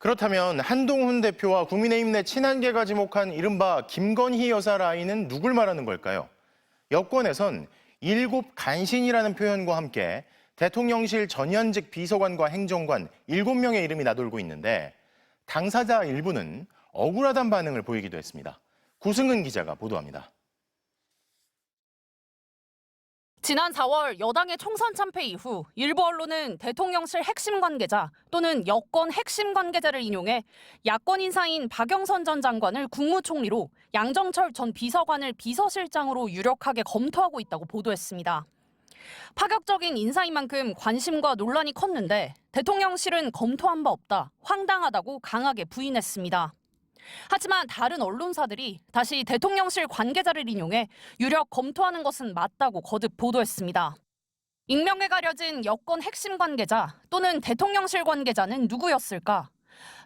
그렇다면 한동훈 대표와 국민의힘 내 친한계가 지목한 이른바 김건희 여사 라인은 누굴 말하는 걸까요? 여권에선 일곱 간신이라는 표현과 함께 대통령실 전현직 비서관과 행정관 7명의 이름이 나돌고 있는데 당사자 일부는 억울하다는 반응을 보이기도 했습니다. 구승은 기자가 보도합니다. 지난 4월 여당의 총선 참패 이후 일부 언론은 대통령실 핵심 관계자 또는 여권 핵심 관계자를 인용해 야권 인사인 박영선 전 장관을 국무총리로 양정철 전 비서관을 비서실장으로 유력하게 검토하고 있다고 보도했습니다. 파격적인 인사인 만큼 관심과 논란이 컸는데 대통령실은 검토한 바 없다, 황당하다고 강하게 부인했습니다. 하지만 다른 언론사들이 다시 대통령실 관계자를 인용해 유력 검토하는 것은 맞다고 거듭 보도했습니다. 익명에 가려진 여권 핵심 관계자 또는 대통령실 관계자는 누구였을까?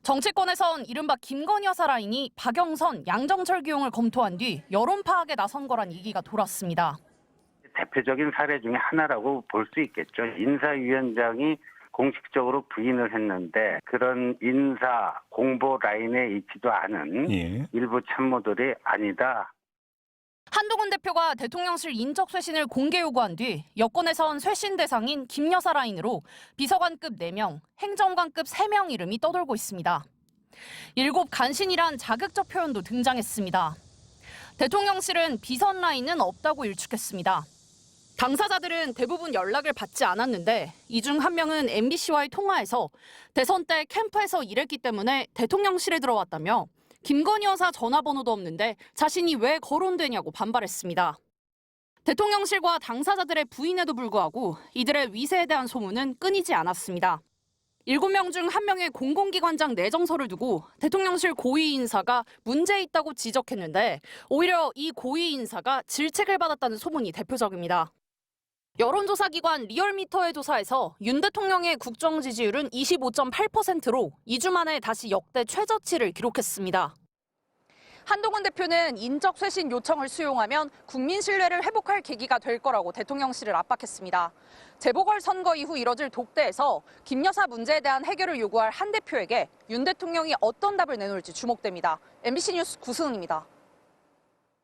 정치권에선 이른바 김건희 여사 라인이 박영선, 양정철 기용을 검토한 뒤 여론 파악에 나선 거란 얘기가 돌았습니다. 대표적인 사례 중에 하나라고 볼 수 있겠죠. 인사위원장이 공식적으로 부인을 했는데 그런 인사 공보 라인에 있지도 않은 일부 참모들이 아니다. 한동훈 대표가 대통령실 인적 쇄신을 공개 요구한 뒤 여권에선 쇄신 대상인 김 여사 라인으로 비서관급 4명, 행정관급 3명 이름이 떠돌고 있습니다. 일곱 간신이란 자극적 표현도 등장했습니다. 대통령실은 비선 라인은 없다고 일축했습니다. 당사자들은 대부분 연락을 받지 않았는데 이 중 한 명은 MBC와의 통화에서 대선 때 캠프에서 일했기 때문에 대통령실에 들어왔다며 김건희 여사 전화번호도 없는데 자신이 왜 거론되냐고 반발했습니다. 대통령실과 당사자들의 부인에도 불구하고 이들의 위세에 대한 소문은 끊이지 않았습니다. 7명 중 1명의 공공기관장 내정서를 두고 대통령실 고위 인사가 문제 있다고 지적했는데 오히려 이 고위 인사가 질책을 받았다는 소문이 대표적입니다. 여론조사 기관 리얼미터의 조사에서 윤 대통령의 국정 지지율은 25.8%로 2주 만에 다시 역대 최저치를 기록했습니다. 한동훈 대표는 인적 쇄신 요청을 수용하면 국민 신뢰를 회복할 계기가 될 거라고 대통령실을 압박했습니다. 재보궐선거 이후 이뤄질 독대에서 김 여사 문제에 대한 해결을 요구할 한 대표에게 윤 대통령이 어떤 답을 내놓을지 주목됩니다. MBC 뉴스 구승은입니다.